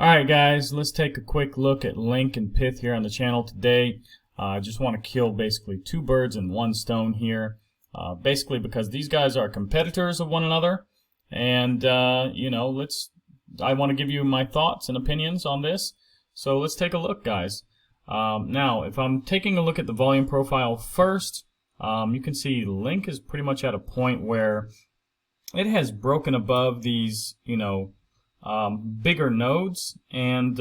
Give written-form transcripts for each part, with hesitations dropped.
Alright guys, let's take a quick look at LINK and PYTH here on the channel today. I just want to kill basically two birds in one stone here. Basically because these guys are competitors of one another. And, I want to give you my thoughts and opinions on this. So let's take a look, guys. Now, if I'm taking a look at the volume profile first, you can see LINK is pretty much at a point where it has broken above these, bigger nodes, and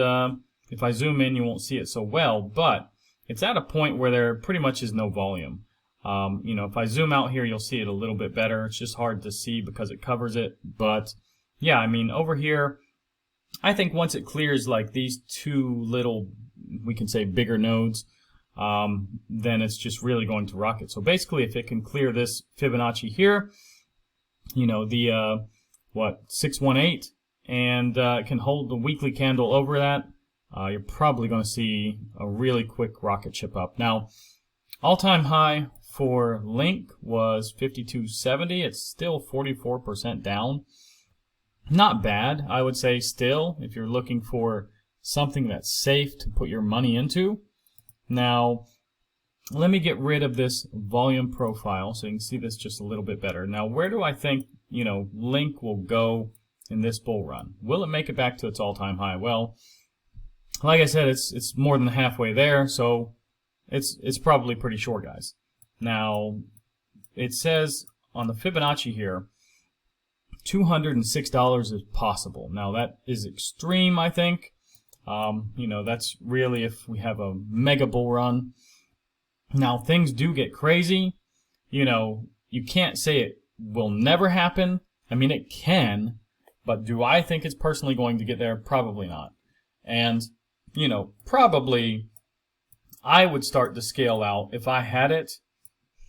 if I zoom in you won't see it so well, but it's at a point where there pretty much is no volume. If I zoom out here you'll see it a little bit better. It's just hard to see because it covers it, but yeah, I mean over here I think once it clears like these two little, we can say bigger nodes, then it's just really going to rocket. So basically if it can clear this Fibonacci here, the 618, and it can hold the weekly candle over that, you're probably going to see a really quick rocket ship up. Now, all-time high for LINK was 52.70. It's still 44% down. Not bad, I would say still, if you're looking for something that's safe to put your money into. Now, let me get rid of this volume profile so you can see this just a little bit better. Now, where do I think, LINK will go in this bull run? Will it make it back to its all-time high? Well, like I said, it's more than halfway there, so it's probably pretty sure, guys. Now, it says on the Fibonacci here, $206 is possible. Now, that is extreme, I think. That's really if we have a mega bull run. Now, things do get crazy. You can't say it will never happen. I mean, it can. But do I think it's personally going to get there? Probably not. And, probably I would start to scale out if I had it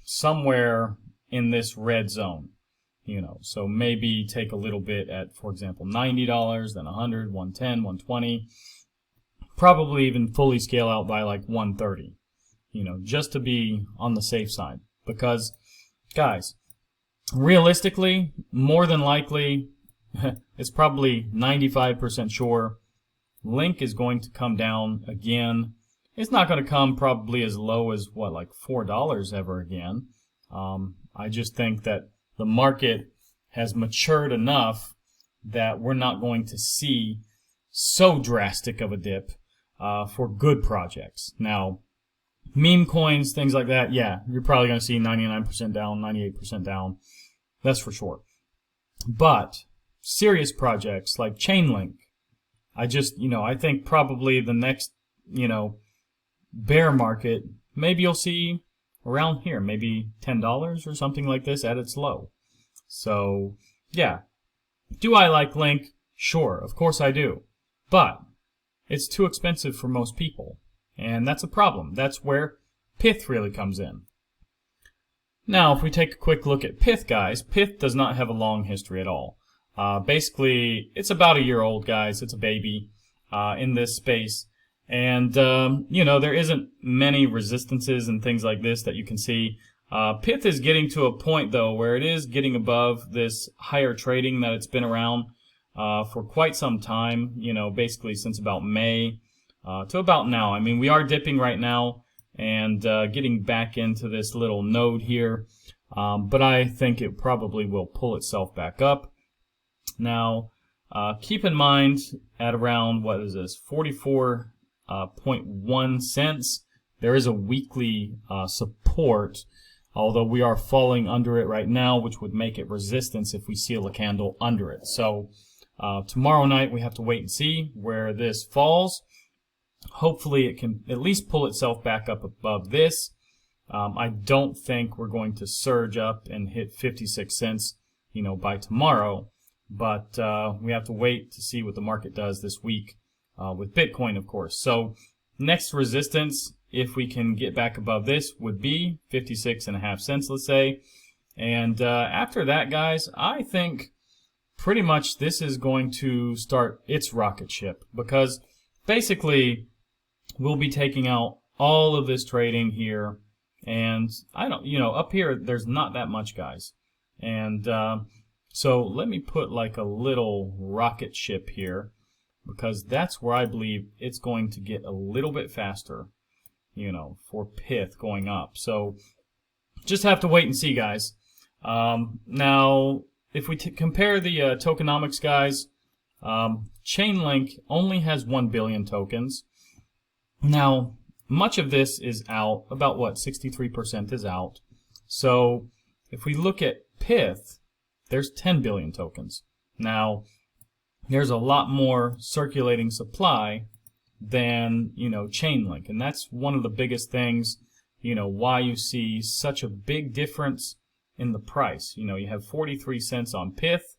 somewhere in this red zone. So maybe take a little bit at, for example, $90, then $100, $110, $120. Probably even fully scale out by like $130. Just to be on the safe side. Because, guys, realistically, more than likely, it's probably 95% sure LINK is going to come down again. It's not going to come probably as low as, like $4 ever again. I just think that the market has matured enough that we're not going to see so drastic of a dip for good projects. Now, meme coins, things like that, yeah, you're probably going to see 99% down, 98% down. That's for sure. But serious projects like Chainlink, I think probably the next, bear market, maybe you'll see around here, maybe $10 or something like this at its low. So, yeah. Do I like LINK? Sure, of course I do. But it's too expensive for most people. And that's a problem. That's where PYTH really comes in. Now, if we take a quick look at PYTH, guys, PYTH does not have a long history at all. Basically, it's about a year old, guys. It's a baby in this space. And, there isn't many resistances and things like this that you can see. PYTH is getting to a point, though, where it is getting above this higher trading that it's been around for quite some time, basically since about May to about now. I mean, we are dipping right now and getting back into this little node here, but I think it probably will pull itself back up. Now, keep in mind at around, 44.1 cents, there is a weekly support, although we are falling under it right now, which would make it resistance if we seal a candle under it. So tomorrow night we have to wait and see where this falls. Hopefully it can at least pull itself back up above this. I don't think we're going to surge up and hit 56 cents, by tomorrow. But we have to wait to see what the market does this week with Bitcoin, of course. So next resistance, if we can get back above this, would be 56.5 cents, let's say. And after that, guys, I think pretty much this is going to start its rocket ship, because basically we'll be taking out all of this trading here, and I don't, up here there's not that much, guys. And so let me put like a little rocket ship here because that's where I believe it's going to get a little bit faster, for Pyth going up. So just have to wait and see, guys. Now, if we compare the tokenomics, guys, Chainlink only has 1 billion tokens. Now, much of this is out, about 63% is out. So if we look at Pyth, there's 10 billion tokens. Now, there's a lot more circulating supply than, Chainlink. And that's one of the biggest things, why you see such a big difference in the price. You have 43 cents on Pyth,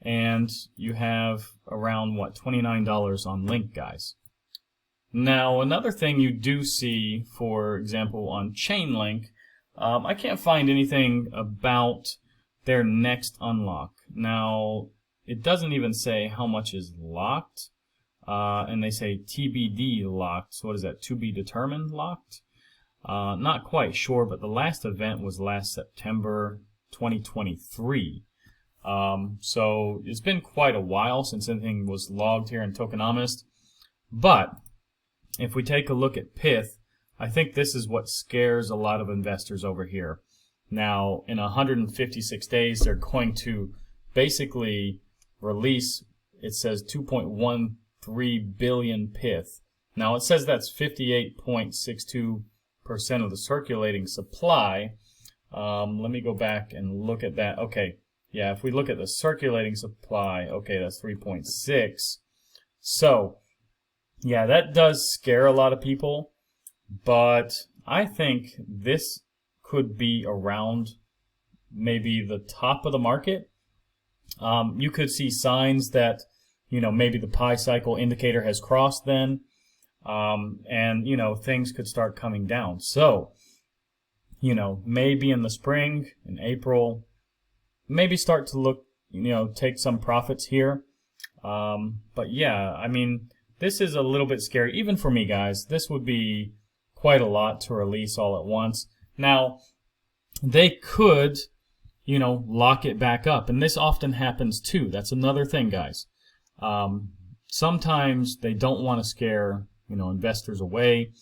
and you have around, $29 on Link, guys. Now, another thing you do see, for example, on Chainlink, I can't find anything about their next unlock. Now, it doesn't even say how much is locked, and they say TBD locked. So what is that, to be determined locked? Not quite sure, but the last event was last September 2023. So it's been quite a while since anything was logged here in Tokenomist. But if we take a look at Pyth, I think this is what scares a lot of investors over here. Now, in 156 days, they're going to basically release, it says 2.13 billion Pyth. Now, it says that's 58.62% of the circulating supply. Let me go back and look at that. Okay, yeah, if we look at the circulating supply, okay, that's 3.6. So, yeah, that does scare a lot of people, but I think this could be around maybe the top of the market. You could see signs that, maybe the pi cycle indicator has crossed then, and, things could start coming down. So, maybe in the spring, in April, maybe start to look, take some profits here. But yeah, I mean, this is a little bit scary. Even for me, guys, this would be quite a lot to release all at once. Now, they could, lock it back up. And this often happens too. That's another thing, guys. Sometimes they don't want to scare, investors away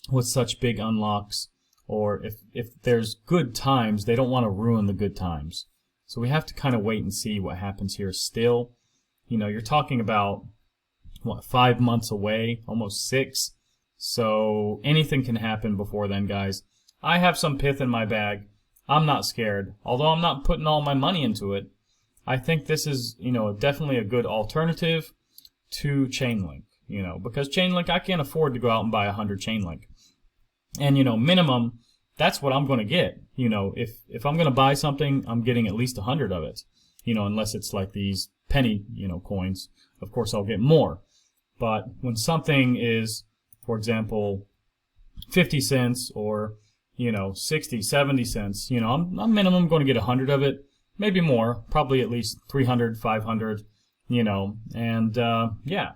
with such big unlocks. Or if there's good times, they don't want to ruin the good times. So we have to kind of wait and see what happens here still. You're talking about, 5 months away, almost 6. So anything can happen before then, guys. I have some Pyth in my bag. I'm not scared. Although I'm not putting all my money into it, I think this is, definitely a good alternative to Chainlink. Because Chainlink, I can't afford to go out and buy 100 Chainlink. And, minimum, that's what I'm going to get. If I'm going to buy something, I'm getting at least 100 of it. Unless it's like these penny, coins. Of course, I'll get more. But when something is, for example, 50 cents or, 60, 70 cents, I'm minimum going to get 100 of it. Maybe more. Probably at least 300, 500, and, yeah.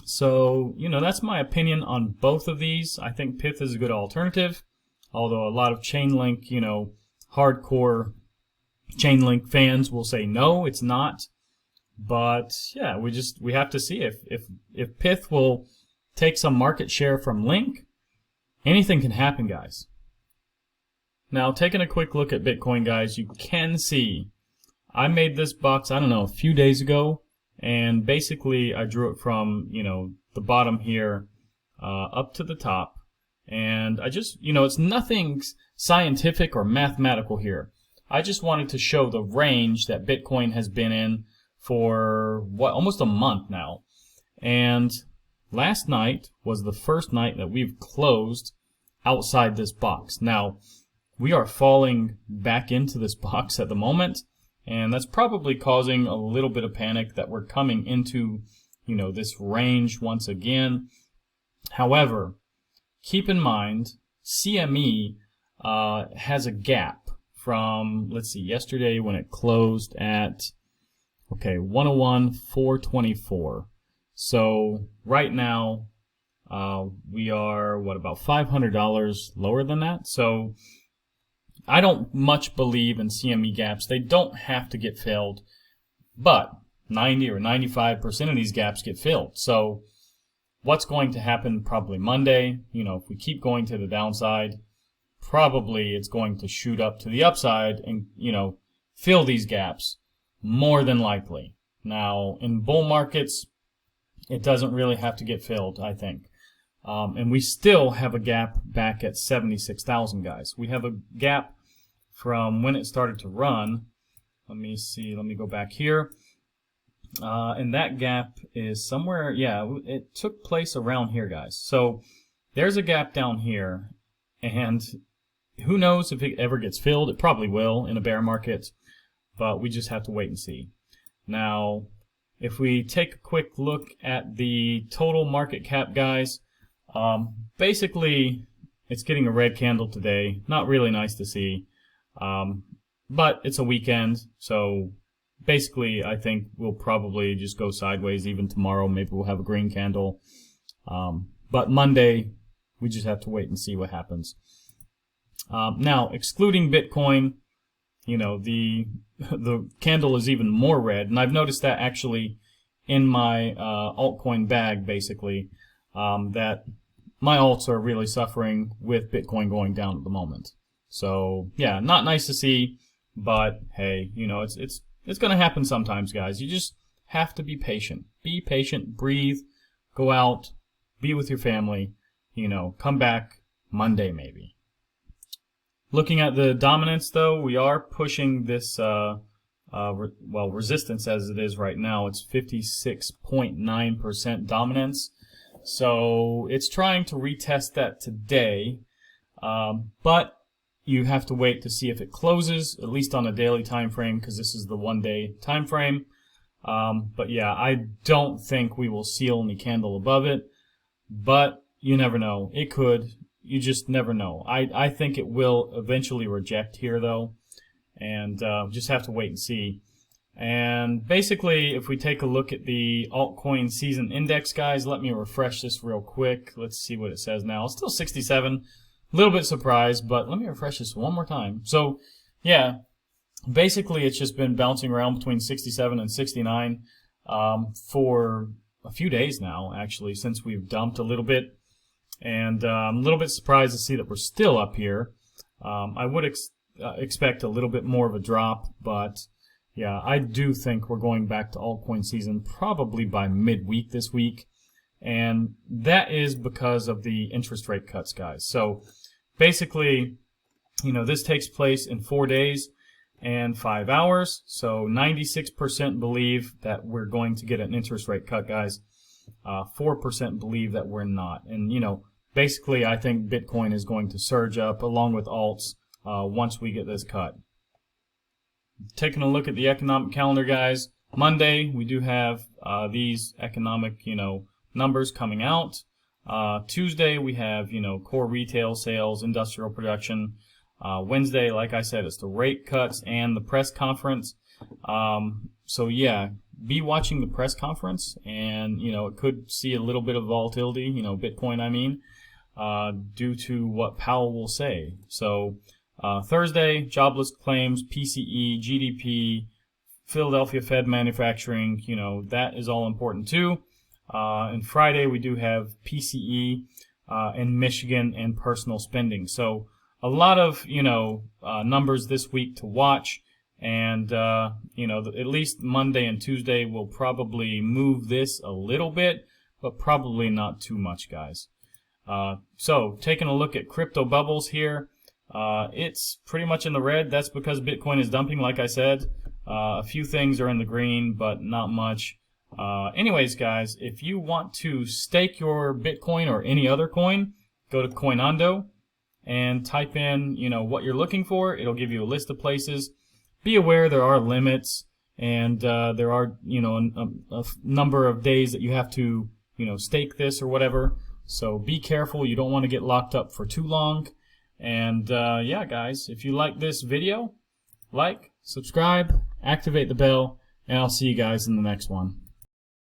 So, that's my opinion on both of these. I think Pyth is a good alternative, although a lot of Chainlink, hardcore Chainlink fans will say no, it's not. But yeah, we have to see if Pyth will take some market share from Link. Anything can happen, guys. Now, taking a quick look at Bitcoin, guys, you can see I made this box, I don't know, a few days ago. And basically, I drew it from, the bottom here up to the top. And I just, it's nothing scientific or mathematical here. I just wanted to show the range that Bitcoin has been in for, almost a month now. And last night was the first night that we've closed outside this box. Now, we are falling back into this box at the moment. And that's probably causing a little bit of panic that we're coming into, this range once again. However, keep in mind, CME has a gap from, let's see, yesterday when it closed at, 101,424. So right now, we are, about $500 lower than that. So I don't much believe in CME gaps. They don't have to get filled. But 90 or 95% of these gaps get filled. So what's going to happen probably Monday? If we keep going to the downside, probably it's going to shoot up to the upside and, fill these gaps more than likely. Now, in bull markets, it doesn't really have to get filled, I think. And we still have a gap back at 76,000, guys. We have a gap from when it started to run. Let me see. Let me go back here. And that gap is somewhere, yeah, it took place around here, guys. So there's a gap down here, and who knows if it ever gets filled. It probably will in a bear market, but we just have to wait and see. Now, if we take a quick look at the total market cap, guys, basically it's getting a red candle today. Not really nice to see, but it's a weekend, so basically I think we'll probably just go sideways even tomorrow. Maybe we'll have a green candle, but Monday we just have to wait and see what happens. Now, excluding Bitcoin, the candle is even more red, and I've noticed that actually in my altcoin bag, basically, that my alts are really suffering with Bitcoin going down at the moment. So yeah, not nice to see, but hey, it's going to happen sometimes, guys. You just have to be patient. Be patient, breathe, go out, be with your family, come back Monday maybe. Looking at the dominance, though, we are pushing this, resistance as it is right now. It's 56.9% dominance. So it's trying to retest that today, but you have to wait to see if it closes, at least on a daily time frame, because this is the one-day time frame. But yeah, I don't think we will seal any candle above it, but you never know. It could. You just never know. I think it will eventually reject here, though, and just have to wait and see. And basically, if we take a look at the altcoin season index, guys, let me refresh this real quick. Let's see what it says now. It's still 67. A little bit surprised, but let me refresh this one more time. So, yeah, basically it's just been bouncing around between 67 and 69 for a few days now, actually, since we've dumped a little bit. And I'm a little bit surprised to see that we're still up here. I would expect a little bit more of a drop, but yeah, I do think we're going back to altcoin season probably by midweek this week. And that is because of the interest rate cuts, guys. So basically, this takes place in 4 days and 5 hours. So 96% believe that we're going to get an interest rate cut, guys. 4% believe that we're not. And, basically I think Bitcoin is going to surge up along with alts once we get this cut. Taking a look at the economic calendar, guys. Monday, we do have these economic, numbers coming out. Tuesday, we have, core retail sales, industrial production. Wednesday, like I said, it's the rate cuts and the press conference. So yeah, be watching the press conference, and it could see a little bit of volatility, Bitcoin, I mean, due to what Powell will say. So Thursday, jobless claims, PCE, GDP, Philadelphia Fed manufacturing, that is all important too. And Friday we do have PCE in Michigan and personal spending. So a lot of numbers this week to watch, and at least Monday and Tuesday will probably move this a little bit, but probably not too much, guys. So taking a look at crypto bubbles here, it's pretty much in the red. That's because Bitcoin is dumping, like I said. A few things are in the green, but not much. Anyways, guys, if you want to stake your Bitcoin or any other coin, go to Coinondo and type in, what you're looking for. It'll give you a list of places. Be aware there are limits, and there are, a number of days that you have to, stake this or whatever. So be careful. You don't want to get locked up for too long. And yeah, guys, if you like this video, like, subscribe, activate the bell, and I'll see you guys in the next one.